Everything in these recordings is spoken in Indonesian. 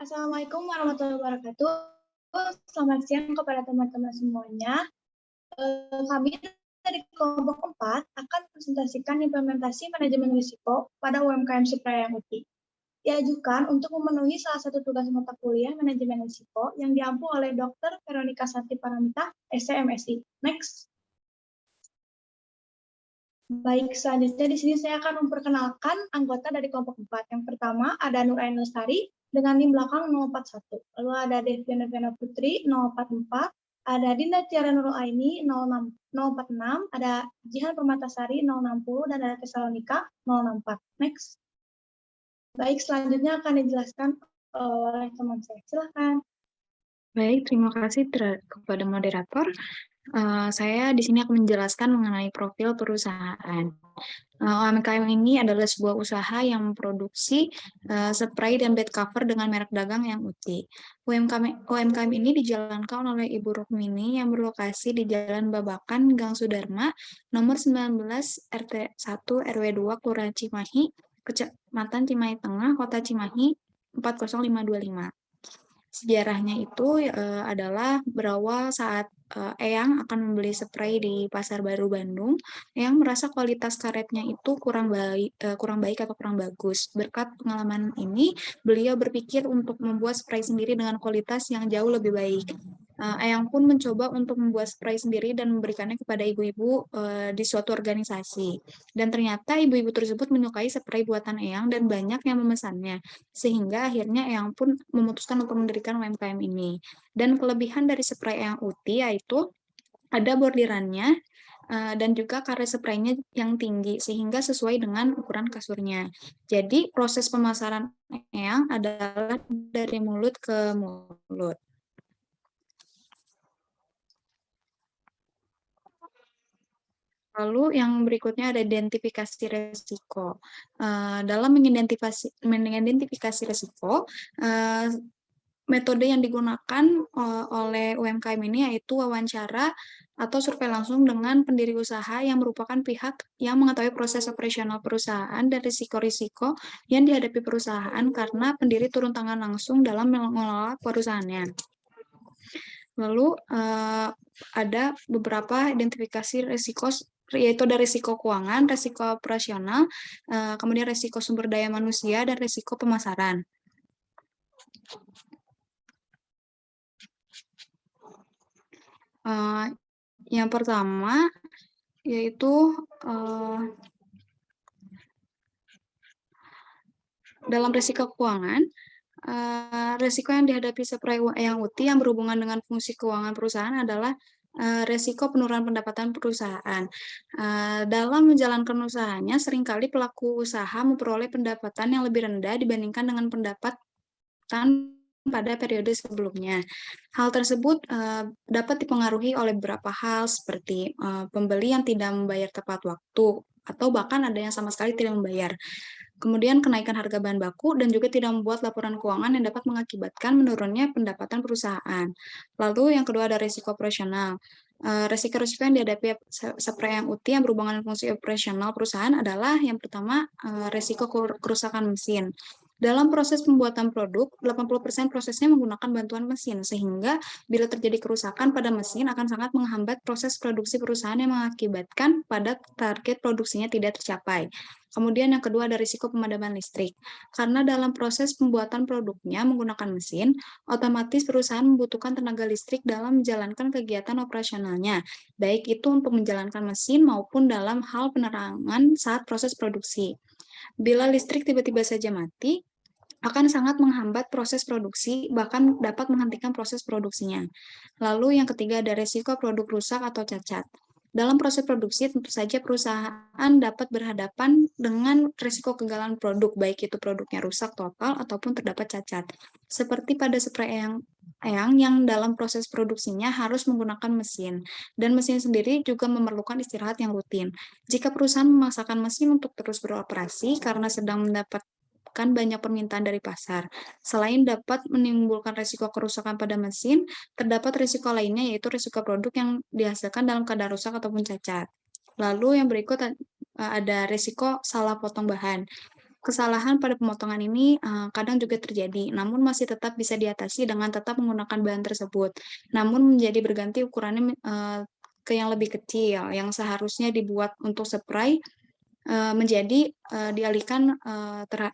Assalamualaikum warahmatullahi wabarakatuh. Selamat siang kepada teman-teman semuanya. Kami dari kelompok 4 akan presentasikan implementasi manajemen risiko pada UMKM Supraya yang UTI. Diajukan untuk memenuhi salah satu tugas mata kuliah manajemen risiko yang diampu oleh Dr. Veronica Santi Paramita, SCMSI. Next. Baik, selanjutnya di sini saya akan memperkenalkan anggota dari kelompok 4. Yang pertama ada Nur Ain Lestari dengan NIM belakang 041. Lalu ada Deviana Vena Putri 044, ada Dinda Tiara Nurul Aini 046, ada Jihan Permatasari 060, dan ada Tesalonika 064. Next. Baik, selanjutnya akan dijelaskan oleh teman saya. Silakan. Baik, terima kasih kepada moderator. Saya di sini akan menjelaskan mengenai profil perusahaan. UMKM ini adalah sebuah usaha yang memproduksi spray dan bed cover dengan merek dagang yang UTI. UMKM ini dijalankan oleh Ibu Rukmini yang berlokasi di Jalan Babakan, Gang Sudarma, nomor 19 RT 1 RW 2 Kelurahan Cimahi, Kecamatan Cimahi Tengah, Kota Cimahi 40525. Sejarahnya itu adalah berawal saat Eyang akan membeli spray di Pasar Baru Bandung. Eyang merasa kualitas karetnya itu kurang baik atau kurang bagus. Berkat pengalaman ini, beliau berpikir untuk membuat spray sendiri dengan kualitas yang jauh lebih baik. Eyang pun mencoba untuk membuat spray sendiri dan memberikannya kepada ibu-ibu di suatu organisasi. Dan ternyata ibu-ibu tersebut menyukai spray buatan Eyang dan banyak yang memesannya. Sehingga akhirnya Eyang pun memutuskan untuk mendirikan UMKM ini. Dan kelebihan dari spray Eyang Uti yaitu ada bordirannya dan juga karet spraynya yang tinggi sehingga sesuai dengan ukuran kasurnya. Jadi proses pemasaran Eyang adalah dari mulut ke mulut. Lalu yang berikutnya ada identifikasi resiko. Dalam mengidentifikasi resiko, metode yang digunakan oleh UMKM ini yaitu wawancara atau survei langsung dengan pendiri usaha yang merupakan pihak yang mengetahui proses operasional perusahaan dan risiko-risiko yang dihadapi perusahaan karena pendiri turun tangan langsung dalam mengelola perusahaannya. Lalu ada beberapa identifikasi risiko, yaitu ada risiko keuangan, risiko operasional, kemudian risiko sumber daya manusia, dan risiko pemasaran. Yang pertama yaitu dalam risiko keuangan, risiko yang dihadapi spray yang UTI yang berhubungan dengan fungsi keuangan perusahaan adalah risiko penurunan pendapatan perusahaan. Dalam menjalankan usahanya, seringkali pelaku usaha memperoleh pendapatan yang lebih rendah dibandingkan dengan pendapatan pada periode sebelumnya. Hal tersebut dapat dipengaruhi oleh beberapa hal seperti pembeli yang tidak membayar tepat waktu, atau bahkan ada yang sama sekali tidak membayar. Kemudian kenaikan harga bahan baku dan juga tidak membuat laporan keuangan yang dapat mengakibatkan menurunnya pendapatan perusahaan. Lalu yang kedua ada risiko operasional. Risiko-risiko yang dihadapi spray yang UTI yang berhubungan dengan fungsi operasional perusahaan adalah yang pertama risiko kerusakan mesin. Dalam proses pembuatan produk, 80% prosesnya menggunakan bantuan mesin, sehingga bila terjadi kerusakan pada mesin akan sangat menghambat proses produksi perusahaan yang mengakibatkan pada target produksinya tidak tercapai. Kemudian yang kedua ada risiko pemadaman listrik. Karena dalam proses pembuatan produknya menggunakan mesin, otomatis perusahaan membutuhkan tenaga listrik dalam menjalankan kegiatan operasionalnya, baik itu untuk menjalankan mesin maupun dalam hal penerangan saat proses produksi. Bila listrik tiba-tiba saja mati, akan sangat menghambat proses produksi, bahkan dapat menghentikan proses produksinya. Lalu yang ketiga ada risiko produk rusak atau cacat. Dalam proses produksi, tentu saja perusahaan dapat berhadapan dengan risiko kegagalan produk, baik itu produknya rusak total ataupun terdapat cacat. Seperti pada spray yang dalam proses produksinya harus menggunakan mesin, dan mesin sendiri juga memerlukan istirahat yang rutin. Jika perusahaan memaksakan mesin untuk terus beroperasi karena sedang mendapat banyak permintaan dari pasar. Selain dapat menimbulkan risiko kerusakan pada mesin, terdapat risiko lainnya yaitu risiko produk yang dihasilkan dalam keadaan rusak ataupun cacat. Lalu yang berikut ada risiko salah potong bahan. Kesalahan pada pemotongan ini kadang juga terjadi, namun masih tetap bisa diatasi dengan tetap menggunakan bahan tersebut. Namun menjadi berganti ukurannya ke yang lebih kecil, yang seharusnya dibuat untuk spray menjadi dialihkan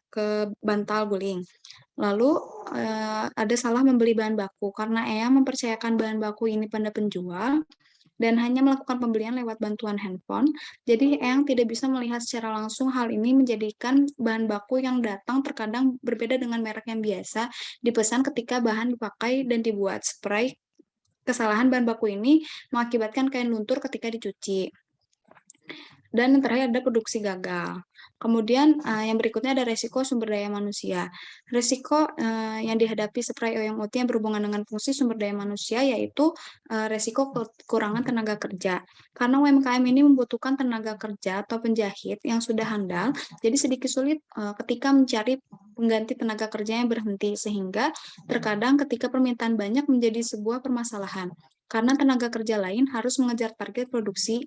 ke bantal guling. Lalu ada salah membeli bahan baku karena Eyang mempercayakan bahan baku ini pada penjual dan hanya melakukan pembelian lewat bantuan handphone. Jadi Eyang tidak bisa melihat secara langsung. Hal ini menjadikan bahan baku yang datang terkadang berbeda dengan merek yang biasa dipesan ketika bahan dipakai dan dibuat spray. Kesalahan bahan baku ini mengakibatkan kain luntur ketika dicuci. Dan yang terakhir ada produksi gagal. Kemudian yang berikutnya ada resiko sumber daya manusia. Resiko yang dihadapi spray Oyong Uti yang berhubungan dengan fungsi sumber daya manusia yaitu resiko kekurangan tenaga kerja. Karena UMKM ini membutuhkan tenaga kerja atau penjahit yang sudah handal, jadi sedikit sulit ketika mencari pengganti tenaga kerja yang berhenti, sehingga terkadang ketika permintaan banyak menjadi sebuah permasalahan. Karena tenaga kerja lain harus mengejar target produksi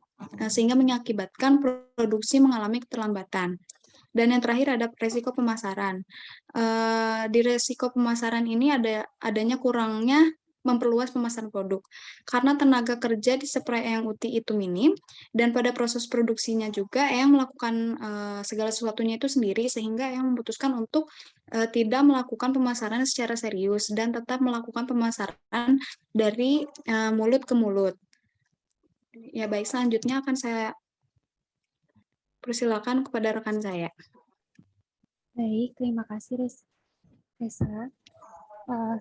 sehingga mengakibatkan produksi mengalami keterlambatan. Dan yang terakhir ada resiko pemasaran. Di resiko pemasaran ini adanya kurangnya memperluas pemasaran produk. Karena tenaga kerja di spray Eyang Uti itu minim, dan pada proses produksinya juga Eyang melakukan segala sesuatunya itu sendiri, sehingga Eyang memutuskan untuk tidak melakukan pemasaran secara serius, dan tetap melakukan pemasaran dari mulut ke mulut. Ya baik, selanjutnya akan saya persilakan kepada rekan saya. Baik, terima kasih Resa.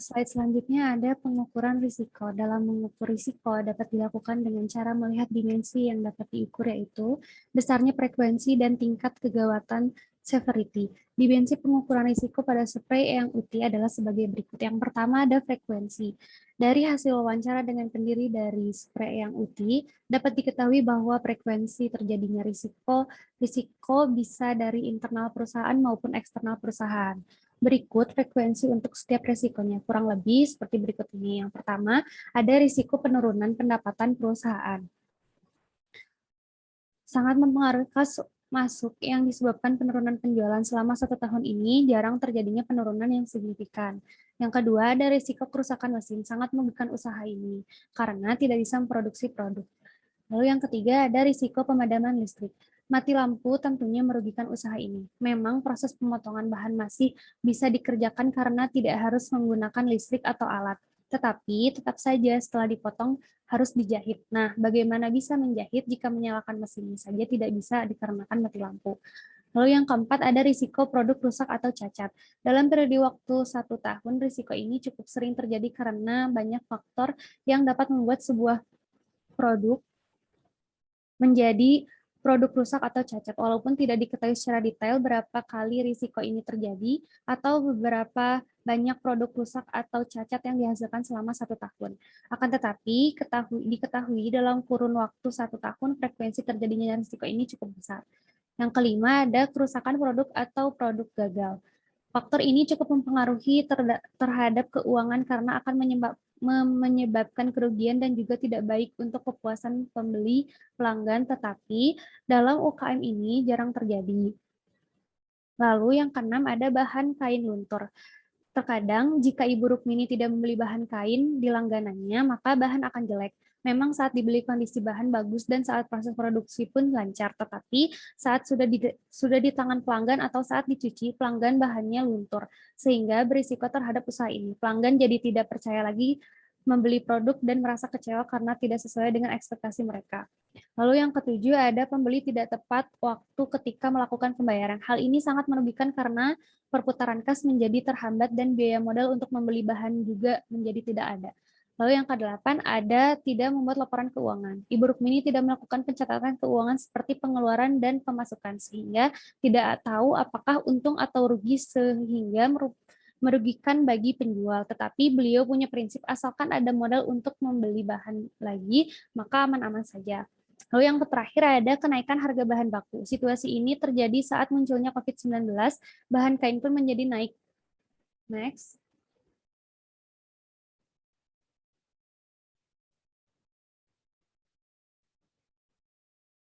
Slide selanjutnya ada pengukuran risiko. Dalam mengukur risiko dapat dilakukan dengan cara melihat dimensi yang dapat diukur, yaitu besarnya frekuensi dan tingkat kegawatan severity. Dimensi pengukuran risiko pada spray Eyang Uti adalah sebagai berikut. Yang pertama ada frekuensi. Dari hasil wawancara dengan pendiri dari spray Eyang Uti, dapat diketahui bahwa frekuensi terjadinya risiko bisa dari internal perusahaan maupun eksternal perusahaan. Berikut frekuensi untuk setiap resikonya, kurang lebih seperti berikut ini. Yang pertama, ada risiko penurunan pendapatan perusahaan. Sangat mempengaruhi kas masuk yang disebabkan penurunan penjualan selama 1 tahun ini, jarang terjadinya penurunan yang signifikan. Yang kedua, ada risiko kerusakan mesin, sangat merugikan usaha ini, karena tidak bisa memproduksi produk. Lalu yang ketiga, ada risiko pemadaman listrik. Mati lampu tentunya merugikan usaha ini. Memang proses pemotongan bahan masih bisa dikerjakan karena tidak harus menggunakan listrik atau alat. Tetapi tetap saja setelah dipotong harus dijahit. Nah, bagaimana bisa menjahit jika menyalakan mesinnya saja tidak bisa dikarenakan mati lampu. Lalu yang keempat ada risiko produk rusak atau cacat. Dalam periode waktu 1 tahun, risiko ini cukup sering terjadi karena banyak faktor yang dapat membuat sebuah produk menjadi produk rusak atau cacat, walaupun tidak diketahui secara detail berapa kali risiko ini terjadi atau beberapa banyak produk rusak atau cacat yang dihasilkan selama 1 tahun. Akan tetapi, diketahui dalam kurun waktu 1 tahun, frekuensi terjadinya risiko ini cukup besar. Yang kelima, ada kerusakan produk atau produk gagal. Faktor ini cukup mempengaruhi terhadap keuangan karena akan menyebabkan kerugian dan juga tidak baik untuk kepuasan pembeli pelanggan, tetapi dalam UKM ini jarang terjadi. Lalu yang keenam ada bahan kain luntur. Terkadang jika Ibu Rukmini tidak membeli bahan kain di langganannya, maka bahan akan jelek. Memang saat dibeli kondisi bahan bagus dan saat proses produksi pun lancar, tetapi saat sudah di tangan pelanggan atau saat dicuci, pelanggan bahannya luntur, sehingga berisiko terhadap usaha ini. Pelanggan jadi tidak percaya lagi membeli produk dan merasa kecewa karena tidak sesuai dengan ekspektasi mereka. Lalu yang ketujuh ada pembeli tidak tepat waktu ketika melakukan pembayaran. Hal ini sangat merugikan karena perputaran kas menjadi terhambat dan biaya modal untuk membeli bahan juga menjadi tidak ada. Lalu yang kedelapan ada tidak membuat laporan keuangan. Ibu Rukmini tidak melakukan pencatatan keuangan seperti pengeluaran dan pemasukan, sehingga tidak tahu apakah untung atau rugi sehingga merugikan bagi penjual. Tetapi beliau punya prinsip asalkan ada modal untuk membeli bahan lagi, maka aman-aman saja. Lalu yang terakhir ada kenaikan harga bahan baku. Situasi ini terjadi saat munculnya COVID-19, bahan kain pun menjadi naik. Next.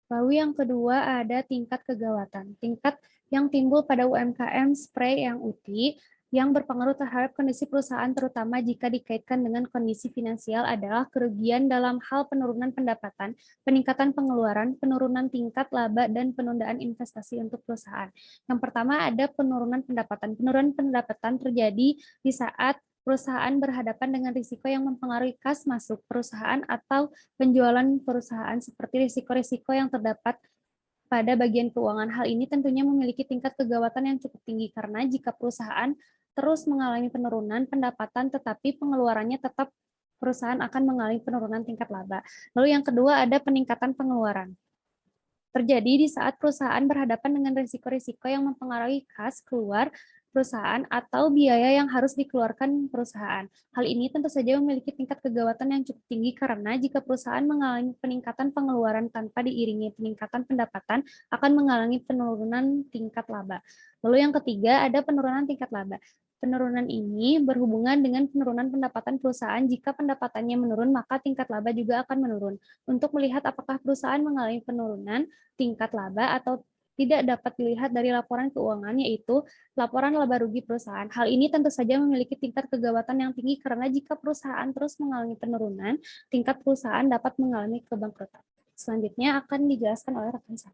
Lalu yang kedua ada tingkat kegawatan. Tingkat yang timbul pada UMKM spray yang UTI yang berpengaruh terhadap kondisi perusahaan terutama jika dikaitkan dengan kondisi finansial adalah kerugian dalam hal penurunan pendapatan, peningkatan pengeluaran, penurunan tingkat laba, dan penundaan investasi untuk perusahaan. Yang pertama ada penurunan pendapatan. Penurunan pendapatan terjadi di saat perusahaan berhadapan dengan risiko yang mempengaruhi kas masuk perusahaan atau penjualan perusahaan seperti risiko-risiko yang terdapat pada bagian keuangan. Hal ini tentunya memiliki tingkat kegawatan yang cukup tinggi karena jika perusahaan terus mengalami penurunan pendapatan tetapi pengeluarannya tetap, perusahaan akan mengalami penurunan tingkat laba. Lalu yang kedua ada peningkatan pengeluaran. Terjadi di saat perusahaan berhadapan dengan risiko-risiko yang mempengaruhi kas keluar perusahaan atau biaya yang harus dikeluarkan perusahaan. Hal ini tentu saja memiliki tingkat kegawatan yang cukup tinggi karena jika perusahaan mengalami peningkatan pengeluaran tanpa diiringi peningkatan pendapatan akan mengalami penurunan tingkat laba. Lalu yang ketiga ada penurunan tingkat laba. Penurunan ini berhubungan dengan penurunan pendapatan perusahaan. Jika pendapatannya menurun, maka tingkat laba juga akan menurun. Untuk melihat apakah perusahaan mengalami penurunan tingkat laba atau tidak dapat dilihat dari laporan keuangan, yaitu laporan laba rugi perusahaan. Hal ini tentu saja memiliki tingkat kegawatan yang tinggi karena jika perusahaan terus mengalami penurunan, tingkat perusahaan dapat mengalami kebangkrutan. Selanjutnya akan dijelaskan oleh rekan saya.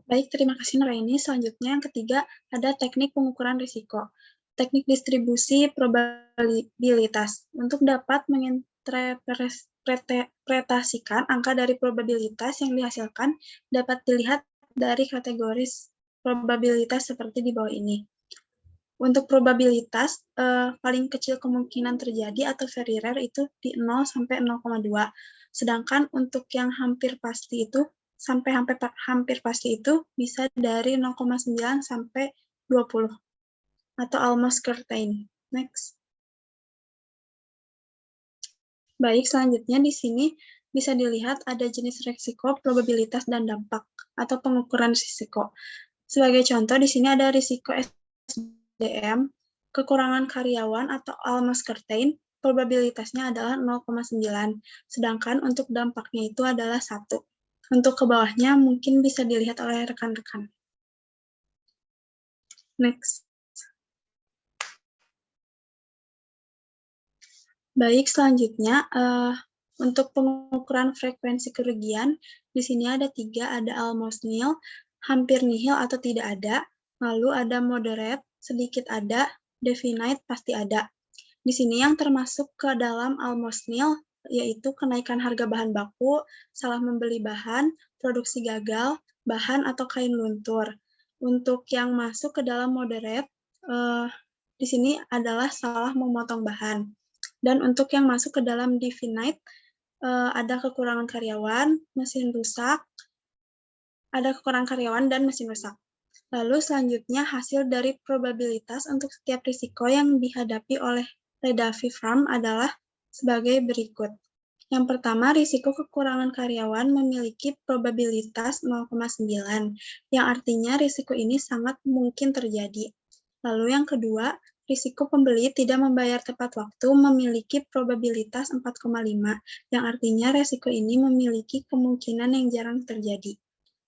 Baik, terima kasih Nuraini. Selanjutnya yang ketiga ada teknik pengukuran risiko. Teknik distribusi probabilitas. Untuk dapat menginterpretasikan angka dari probabilitas yang dihasilkan dapat dilihat dari kategori probabilitas seperti di bawah ini. Untuk probabilitas paling kecil kemungkinan terjadi atau very rare itu di 0 sampai 0,2. Sedangkan untuk yang hampir pasti itu sampai hampir pasti itu bisa dari 0,9 sampai 20 atau almost certain. Next. Baik, selanjutnya di sini bisa dilihat ada jenis risiko, probabilitas, dan dampak atau pengukuran risiko. Sebagai contoh, di sini ada risiko SDM, kekurangan karyawan atau almost certain, probabilitasnya adalah 0,9, sedangkan untuk dampaknya itu adalah 1. Untuk ke bawahnya mungkin bisa dilihat oleh rekan-rekan. Next. Baik, selanjutnya untuk pengukuran frekuensi kerugian, di sini ada 3, ada almost nil, hampir nihil atau tidak ada, lalu ada moderate, sedikit ada, definite, pasti ada. Di sini yang termasuk ke dalam almost nil, yaitu kenaikan harga bahan baku, salah membeli bahan, produksi gagal, bahan atau kain luntur. Untuk yang masuk ke dalam moderate, di sini adalah salah memotong bahan. Dan untuk yang masuk ke dalam definite, ada kekurangan karyawan, mesin rusak, ada kekurangan karyawan dan mesin rusak. Lalu selanjutnya hasil dari probabilitas untuk setiap risiko yang dihadapi oleh Redavi Farm adalah sebagai berikut. Yang pertama, risiko kekurangan karyawan memiliki probabilitas 0,9, yang artinya risiko ini sangat mungkin terjadi. Lalu yang kedua, risiko pembeli tidak membayar tepat waktu memiliki probabilitas 4,5, yang artinya risiko ini memiliki kemungkinan yang jarang terjadi.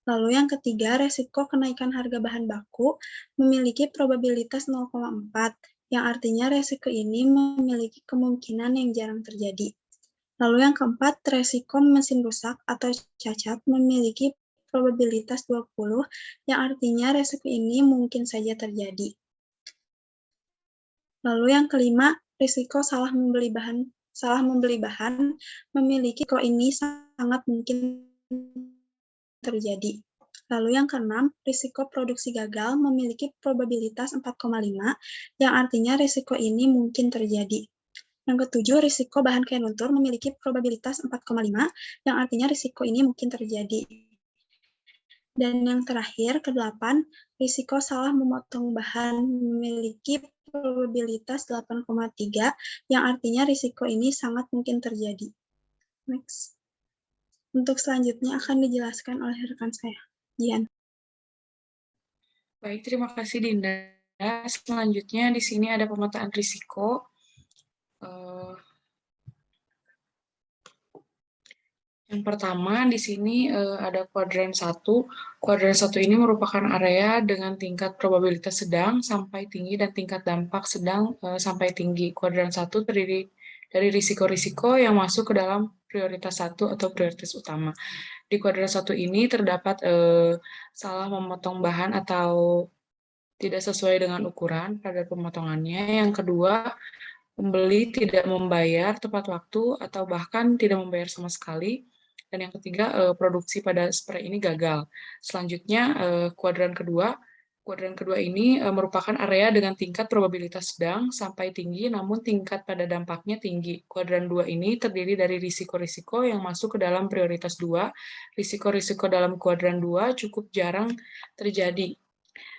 Lalu yang ketiga, risiko kenaikan harga bahan baku memiliki probabilitas 0,4, yang artinya risiko ini memiliki kemungkinan yang jarang terjadi. Lalu yang keempat, risiko mesin rusak atau cacat memiliki probabilitas 20, yang artinya risiko ini mungkin saja terjadi. Lalu yang kelima, risiko salah membeli bahan memiliki risiko ini sangat mungkin terjadi. Lalu yang keenam, risiko produksi gagal memiliki probabilitas 4,5, yang artinya risiko ini mungkin terjadi. Yang ketujuh, risiko bahan kain luntur memiliki probabilitas 4,5, yang artinya risiko ini mungkin terjadi. Dan yang terakhir, kedelapan, risiko salah memotong bahan memiliki probabilitas 8,3, yang artinya risiko ini sangat mungkin terjadi. Next. Untuk selanjutnya akan dijelaskan oleh rekan saya, Jian. Baik, terima kasih Dinda. selanjutnya di sini ada pemetaan risiko. Yang pertama di sini ada kuadran 1. Kuadran 1 ini merupakan area dengan tingkat probabilitas sedang sampai tinggi dan tingkat dampak sedang sampai tinggi. Kuadran 1 terdiri dari risiko-risiko yang masuk ke dalam prioritas 1 atau prioritas utama. Di kuadran 1 ini terdapat salah memotong bahan atau tidak sesuai dengan ukuran pada pemotongannya. Yang kedua, pembeli tidak membayar tepat waktu atau bahkan tidak membayar sama sekali. Dan yang ketiga, produksi pada spray ini gagal. Selanjutnya, kuadran kedua ini merupakan area dengan tingkat probabilitas sedang sampai tinggi, namun tingkat pada dampaknya tinggi. Kuadran 2 ini terdiri dari risiko-risiko yang masuk ke dalam prioritas 2. Risiko-risiko dalam kuadran 2 cukup jarang terjadi.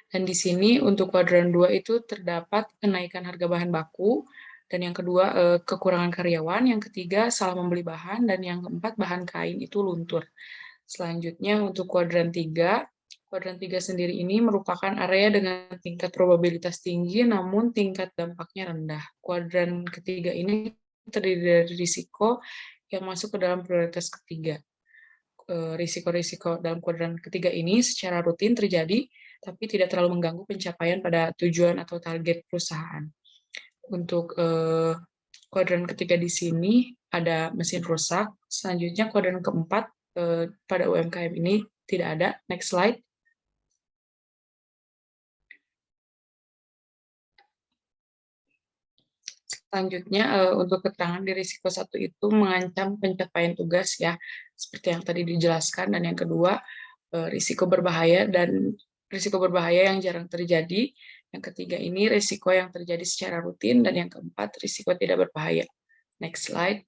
Dan di sini untuk kuadran 2 itu terdapat kenaikan harga bahan baku, dan yang kedua kekurangan karyawan, yang ketiga salah membeli bahan, dan yang keempat bahan kain itu luntur. Selanjutnya untuk kuadran 3 sendiri ini merupakan area dengan tingkat probabilitas tinggi namun tingkat dampaknya rendah. Kuadran ketiga ini terdiri dari risiko yang masuk ke dalam prioritas ketiga. Risiko-risiko dalam kuadran ketiga ini secara rutin terjadi, tapi tidak terlalu mengganggu pencapaian pada tujuan atau target perusahaan. Untuk kuadran ketiga di sini ada mesin rusak. Selanjutnya kuadran keempat pada UMKM ini tidak ada. Next slide. Selanjutnya untuk keterangan di risiko 1 itu mengancam pencapaian tugas ya, seperti yang tadi dijelaskan, dan yang kedua risiko berbahaya yang jarang terjadi. Yang ketiga ini risiko yang terjadi secara rutin, dan yang keempat risiko tidak berbahaya. Next slide.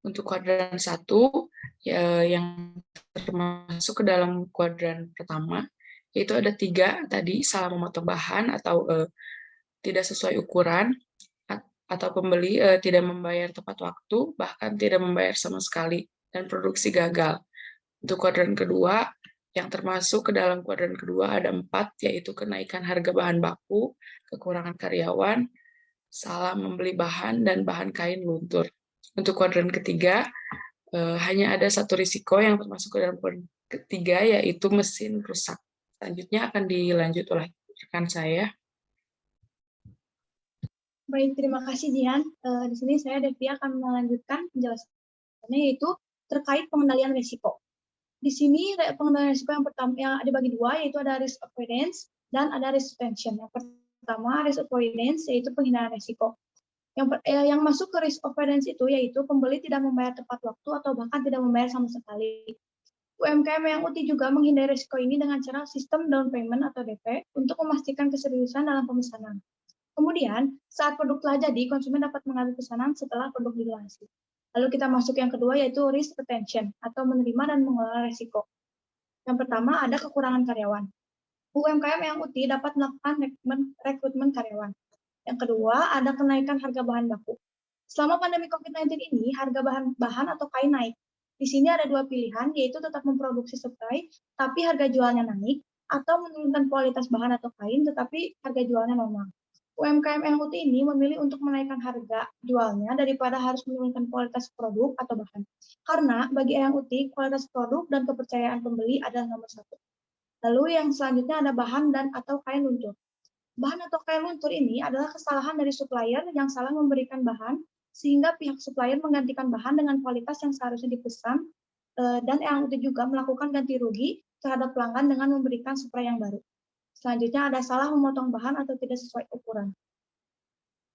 Untuk kuadran 1 yang termasuk ke dalam kuadran pertama, yaitu ada 3 tadi, salah memotong bahan atau tidak sesuai ukuran, atau pembeli tidak membayar tepat waktu, bahkan tidak membayar sama sekali, dan produksi gagal. Untuk kuadran kedua, yang termasuk ke dalam kuadran kedua ada 4, yaitu kenaikan harga bahan baku, kekurangan karyawan, salah membeli bahan, dan bahan kain luntur. Untuk kuadran ketiga, hanya ada 1 risiko yang termasuk ke dalam kuadran ketiga, yaitu mesin rusak. Selanjutnya akan dilanjut oleh rekan saya. Baik, terima kasih Jihan. Di sini saya Devi akan melanjutkan penjelasannya, yaitu terkait pengendalian risiko. Di sini pengendalian risiko yang pertama yang dibagi 2, yaitu ada risk avoidance dan ada risk prevention. Yang pertama risk avoidance, yaitu penghindaran risiko. Yang masuk ke risk avoidance itu yaitu pembeli tidak membayar tepat waktu atau bahkan tidak membayar sama sekali. UMKM yang UTI juga menghindari risiko ini dengan cara sistem down payment atau DP untuk memastikan keseriusan dalam pemesanan. Kemudian, saat produk telah jadi, konsumen dapat mengambil pesanan setelah produk dilunasi. Lalu kita masuk yang kedua, yaitu risk retention, atau menerima dan mengelola risiko. Yang pertama, ada kekurangan karyawan. UMKM yang UTI dapat melakukan rekrutmen karyawan. Yang kedua, ada kenaikan harga bahan baku. Selama pandemi COVID-19 ini, harga bahan atau kain naik. Di sini ada 2 pilihan, yaitu tetap memproduksi spray, tapi harga jualnya naik, atau menurunkan kualitas bahan atau kain, tetapi harga jualnya normal. UMKM yang UTI ini memilih untuk menaikkan harga jualnya daripada harus menurunkan kualitas produk atau bahan. Karena bagi yang UTI, kualitas produk dan kepercayaan pembeli adalah nomor 1. Lalu yang selanjutnya ada bahan dan atau kain luntur. Bahan atau kain luntur ini adalah kesalahan dari supplier yang salah memberikan bahan, sehingga pihak supplier menggantikan bahan dengan kualitas yang seharusnya dipesan, dan yang juga melakukan ganti rugi terhadap pelanggan dengan memberikan spray yang baru. Selanjutnya ada salah memotong bahan atau tidak sesuai ukuran.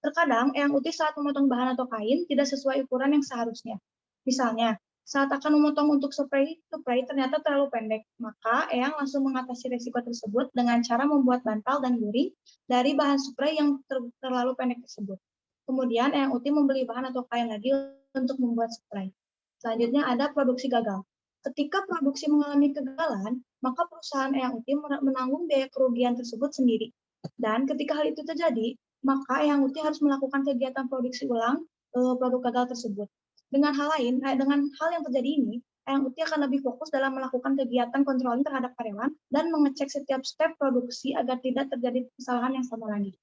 Terkadang Eyang Uti saat memotong bahan atau kain tidak sesuai ukuran yang seharusnya. Misalnya, saat akan memotong untuk spray ternyata terlalu pendek, maka Eyang langsung mengatasi risiko tersebut dengan cara membuat bantal dan guring dari bahan spray yang terlalu pendek tersebut. Kemudian Eyang Uti membeli bahan atau kain lagi untuk membuat spray. Selanjutnya ada produksi gagal. Ketika produksi mengalami kegagalan, maka perusahaan Eyang Uti menanggung biaya kerugian tersebut sendiri. Dan ketika hal itu terjadi, maka Eyang Uti harus melakukan kegiatan produksi ulang produk gagal tersebut. Dengan hal yang terjadi ini, Yang UTI akan lebih fokus dalam melakukan kegiatan controlling terhadap karyawan dan mengecek setiap step produksi agar tidak terjadi kesalahan yang sama lagi.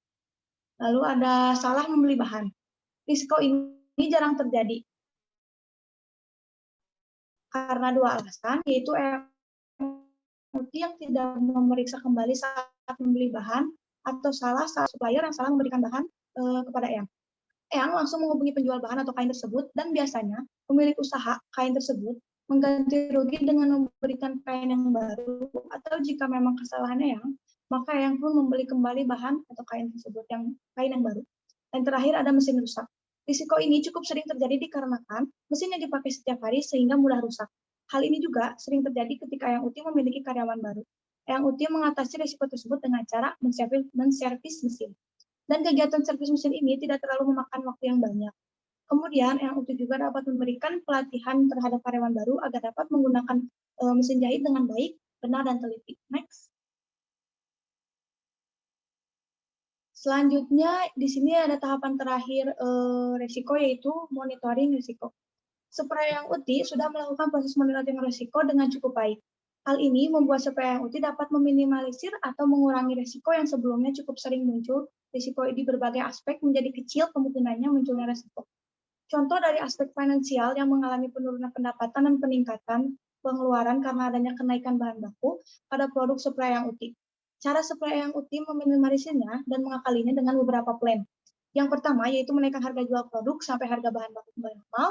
Lalu ada salah membeli bahan. Risiko ini jarang terjadi karena dua alasan, yaitu UTI yang tidak memeriksa kembali saat membeli bahan atau salah supplier yang salah memberikan bahan kepada Eyang. Eyang langsung menghubungi penjual bahan atau kain tersebut dan biasanya pemilik usaha kain tersebut mengganti rugi dengan memberikan kain yang baru, atau jika memang kesalahan Eyang, maka Eyang pun membeli kembali bahan atau kain tersebut, kain yang baru. Dan terakhir ada mesin rusak. Risiko ini cukup sering terjadi dikarenakan mesin yang dipakai setiap hari sehingga mudah rusak. Hal ini juga sering terjadi ketika Eyang UTI memiliki karyawan baru. Eyang UTI mengatasi risiko tersebut dengan cara menservis mesin. Dan kegiatan servis mesin ini tidak terlalu memakan waktu yang banyak. Kemudian, Eyang UTI juga dapat memberikan pelatihan terhadap karyawan baru agar dapat menggunakan mesin jahit dengan baik, benar, dan teliti. Next. Selanjutnya, di sini ada tahapan terakhir risiko, yaitu monitoring risiko. Supplier Eyang UTI sudah melakukan proses monitoring risiko dengan cukup baik. Hal ini membuat supplier Eyang UTI dapat meminimalisir atau mengurangi risiko yang sebelumnya cukup sering muncul. Risiko di berbagai aspek menjadi kecil kemungkinannya munculnya risiko. Contoh dari aspek finansial yang mengalami penurunan pendapatan dan peningkatan pengeluaran karena adanya kenaikan bahan baku pada produk supplier Eyang UTI. Cara supplier Eyang UTI meminimalisirnya dan mengakalinya dengan beberapa plan. Yang pertama yaitu menaikkan harga jual produk sampai harga bahan baku kembali normal.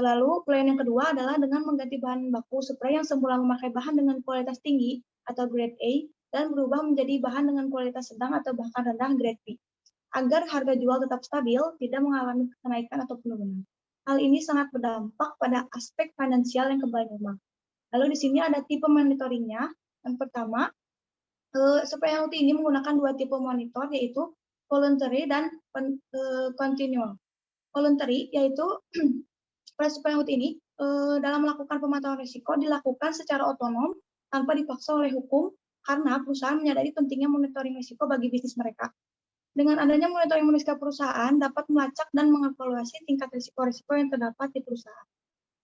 Lalu plan yang kedua adalah dengan mengganti bahan baku supplier yang semula memakai bahan dengan kualitas tinggi atau grade A dan berubah menjadi bahan dengan kualitas sedang atau bahkan rendah grade B, agar harga jual tetap stabil, tidak mengalami kenaikan atau penurunan. Hal ini sangat berdampak pada aspek finansial yang kembali normal. Lalu di sini ada tipe monitoringnya. Yang pertama, supplier UTI ini menggunakan dua tipe monitor, yaitu voluntary dan continual. Voluntary yaitu supplier UTI ini dalam melakukan pemantauan risiko dilakukan secara otonom tanpa dipaksa oleh hukum, karena perusahaan menyadari pentingnya monitoring risiko bagi bisnis mereka. Dengan adanya monitoring risiko perusahaan dapat melacak dan mengevaluasi tingkat risiko-risiko yang terdapat di perusahaan.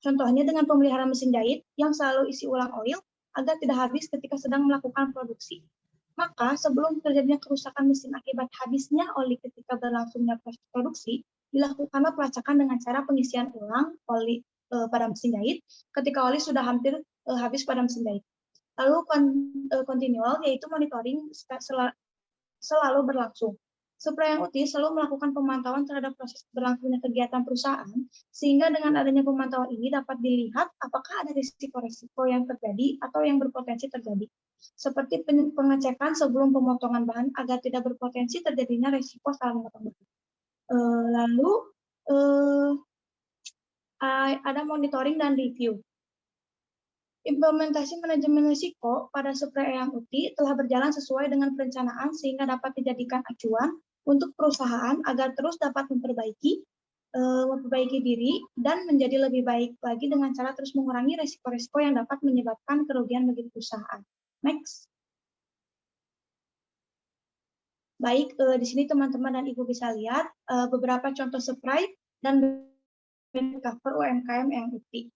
Contohnya dengan pemeliharaan mesin jahit yang selalu isi ulang oil agar tidak habis ketika sedang melakukan produksi. Maka sebelum terjadinya kerusakan mesin akibat habisnya oli ketika berlangsungnya proses produksi, dilakukanlah pelacakan dengan cara pengisian ulang oli pada mesin jahit ketika oli sudah hampir habis pada mesin jahit. Lalu continual yaitu monitoring selalu berlangsung. Supplier UTI selalu melakukan pemantauan terhadap proses berlangsungnya kegiatan perusahaan, sehingga dengan adanya pemantauan ini dapat dilihat apakah ada risiko-risiko yang terjadi atau yang berpotensi terjadi. Seperti pengecekan sebelum pemotongan bahan agar tidak berpotensi terjadinya risiko salah memotong bahan. Lalu ada monitoring dan review. Implementasi manajemen risiko pada supplier Eyang UTI telah berjalan sesuai dengan perencanaan sehingga dapat dijadikan acuan untuk perusahaan agar terus dapat memperbaiki diri dan menjadi lebih baik lagi dengan cara terus mengurangi risiko-risiko yang dapat menyebabkan kerugian bagi perusahaan. Next. Baik, di sini teman-teman dan Ibu bisa lihat beberapa contoh supplier dan cover UMKM Eyang UTI.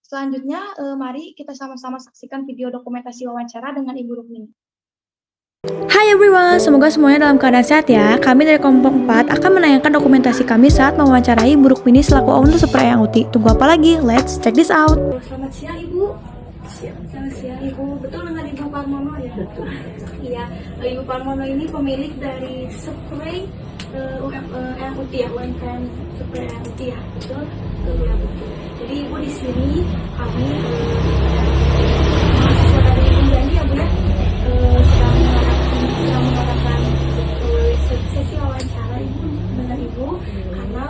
Selanjutnya, mari kita sama-sama saksikan video dokumentasi wawancara dengan Ibu Rukmini. Hai everyone, semoga semuanya dalam keadaan sehat ya. Kami dari kelompok 4 akan menayangkan dokumentasi kami saat mewawancarai Ibu Rukmini selaku owner supplier Eyang UTI. Tunggu apa lagi? Let's check this out. Selamat siang Ibu. Selamat siang Ibu. Betul dengan Ibu Parmono ya? Betul. Iya, Ibu Parmono ini pemilik dari spray Eyang UTI ya, UMKM spray Eyang UTI ya, betul? Betul ya, betul. Jadi Ibu di sini kami mahasiswa dari Unjani ya Bu ya, sedang mengadakan sesi wawancara Ibu dengan Ibu karena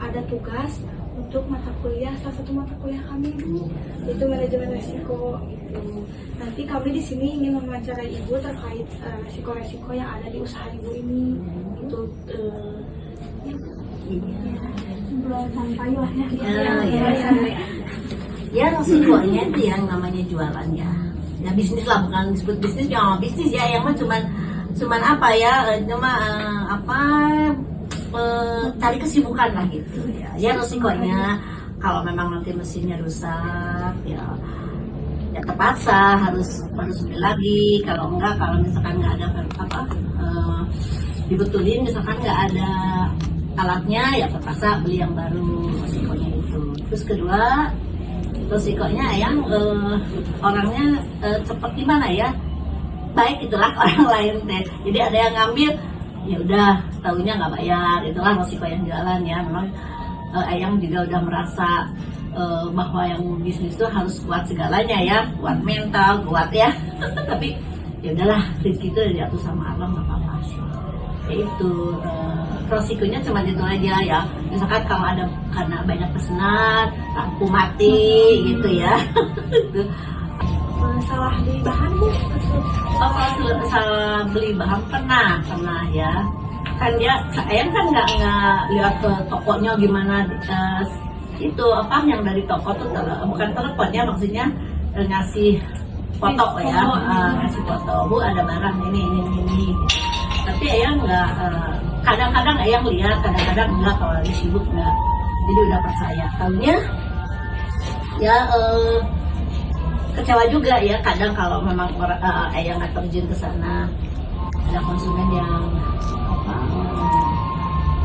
ada tugas untuk mata kuliah, salah satu mata kuliah kami Ibu, yaitu manajemen risiko gitu. Nanti kami di sini ingin mewawancarai Ibu terkait risiko-risiko yang ada di usaha Ibu ini gitu. Belum sampai lah ya resikonya itu yang namanya jualan ya bisnis lah, bukan disebut bisnis ya bisnis ya, yang mah cuman apa ya, cari kesibukan lah gitu ya resikonya kalau memang nanti mesinnya rusak ya terpaksa harus beli lagi. Kalau enggak, kalau misalkan nggak ada dibetulin, misalkan nggak ada alatnya ya terpaksa beli yang baru, resikonya itu. Terus kedua, resikonya yang orangnya cepet gimana ya, baik itulah orang lain deh. Jadi ada yang ngambil ya udah tahunya nggak bayar, itulah resiko yang jualan ya. Memang Ayang juga udah merasa bahwa yang bisnis itu harus kuat segalanya ya, kuat mental, kuat ya. Tapi ya udahlah, rezeki itu diatur sama Allah, nggak apa-apa. Ya itu resikonya cuma itu aja ya. Misalkan kalau ada karena banyak pesanan, lampu mati gitu ya. Salah beli bahan Bu? Oh, salah beli bahan pernah ya. Kan dia, Ayang kan nggak lihat ke tokonya gimana. Itu yang dari toko tuh bukan teleponnya, maksudnya ngasih foto ya, ngasih foto, Bu ada barang ini. Tapi Ayang nggak, kadang-kadang Ayang lihat, kadang-kadang enggak, kalau lagi sibuk enggak. Jadi udah percaya. Tahunya ya kecewa juga ya, kadang kalau memang Ayang nggak terjun ke sana, ada konsumen yang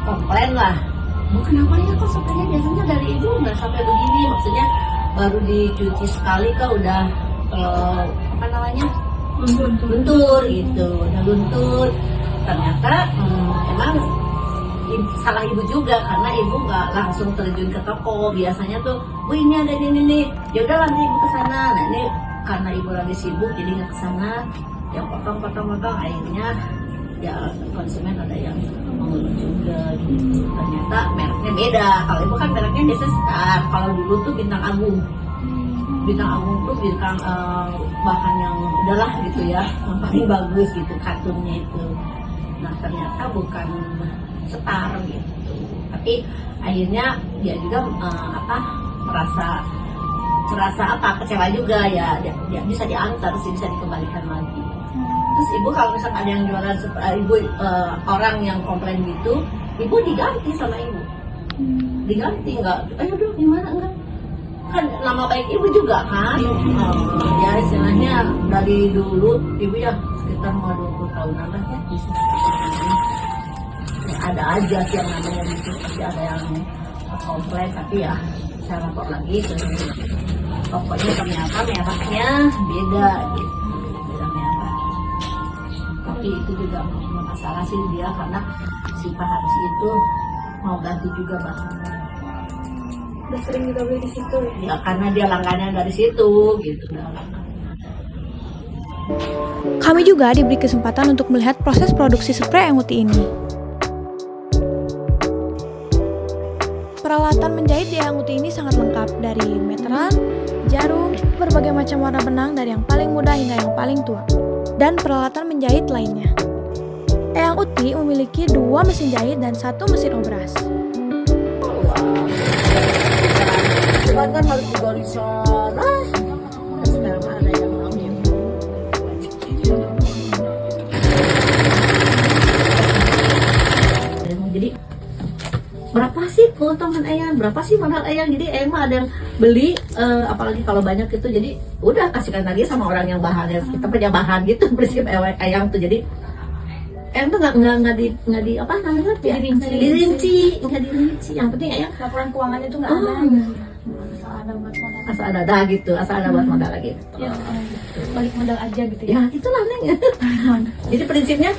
komplain lah. Bu, kenapa ya kok sampainya biasanya dari ibu nggak sampai begini? Maksudnya baru dicuci sekali kok udah luntur gitu, udah luntur. Ternyata emang salah ibu juga, karena ibu nggak langsung terjun ke toko. Biasanya tuh, Bu ini ada ini nih, ya udah nanti ibu kesana. Nah ini karena ibu lagi sibuk jadi nggak kesana, ya potong, akhirnya ya konsumen ada yang mengeluh juga gitu. Ternyata mereknya beda. Kalau ibu kan mereknya biasa Star. Kalau dulu tuh Bintang Agung tuh bintang bahan yang udahlah gitu ya, yang paling bagus gitu kartunnya itu. Nah ternyata bukan Star gitu. Tapi akhirnya dia juga merasa kecewa juga ya. Dia bisa diantar sih, bisa dikembalikan lagi. Terus ibu kalau misalnya ada yang jualan orang yang komplain gitu, ibu diganti sama ibu. Diganti enggak? Ayo dong gimana enggak? Kan nama baik ibu juga kan. Ya istilahnya dari dulu ibu ya sekitar mau 20 tahunan lah ya bisnis. Ya, ada aja sih yang namanya bisnis, pasti ada yang komplain, tapi ya saya lapor lagi ke pokoknya ternyata mereknya beda gitu. Tapi itu juga masalah sih dia, karena si Pak Haji itu mau ganti juga bahannya. Udah sering juga beli di situ ya, karena dia langganan dari situ gitu. Kami juga diberi kesempatan untuk melihat proses produksi spray Ayang Uti ini. Peralatan menjahit di Ayang Uti ini sangat lengkap, dari meteran, jarum, berbagai macam warna benang dari yang paling muda hingga yang paling tua, dan peralatan menjahit lainnya. Ayang Uti memiliki 2 mesin jahit dan 1 mesin obras. Cuman kan harus digali sana. Sekarang ada yang ngambil. Jadi berapa sih keuntungan Ayang? Berapa sih modal Ayang? Jadi Ayang mah ada yang beli, apalagi kalau banyak itu, jadi udah kasihkan lagi sama orang yang bahannya. Kita punya bahan gitu prinsip Ayang tuh. Jadi Ayang tuh nggak di apa namanya ya? Dirinci. Yang penting Ayang laporan keuangannya tuh nggak ada. Asal ada gitu, asal ada buat modal lagi. Ya, balik modal aja gitu ya. Ya itulah Neng. Jadi prinsipnya,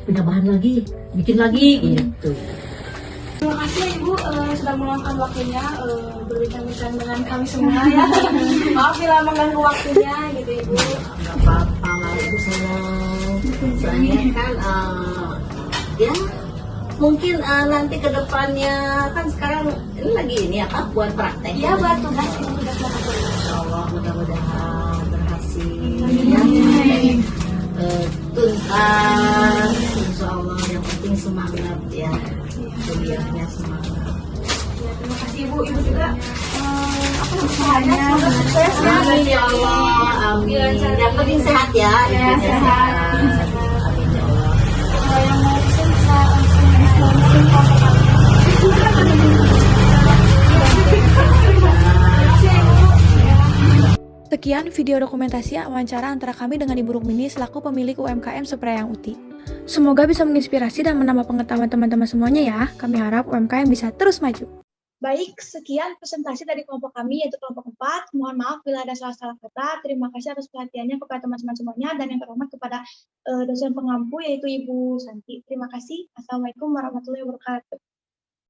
punya bahan lagi, bikin lagi gitu. Terima kasih ya Ibu sudah meluangkan waktunya berbincang-bincang dengan kami semua ya. Maaf bila mengganggu waktunya gitu Ibu. Nggak apa-apa, Ibu senang. Soalnya kan ya mungkin nanti ke depannya kan sekarang ini lagi ini apa buat praktek. Iya buat tugas Ibu tugas praktek. Insyaallah mudah-mudahan berhasil ya. Tuntas insyaallah, yang penting semangat ya. Kuliahnya semangat. Ya, terima kasih Ibu juga usahanya semoga sukses ya. Amin ya Allah, amin. Yang penting sehat ya. Ya, sehat. Amin ya Allah. Kalau yang mau pesen bisa langsung di kontak kami. Sekian video dokumentasi wawancara antara kami dengan Ibu Rukmini selaku pemilik UMKM Suprayang Uti. Semoga bisa menginspirasi dan menambah pengetahuan teman-teman semuanya ya. Kami harap UMKM bisa terus maju. Baik, sekian presentasi dari kelompok kami, yaitu kelompok 4. Mohon maaf bila ada salah-salah kata. Terima kasih atas perhatiannya kepada teman-teman semuanya, dan yang terhormat kepada dosen pengampu, yaitu Ibu Santi. Terima kasih. Assalamualaikum warahmatullahi wabarakatuh.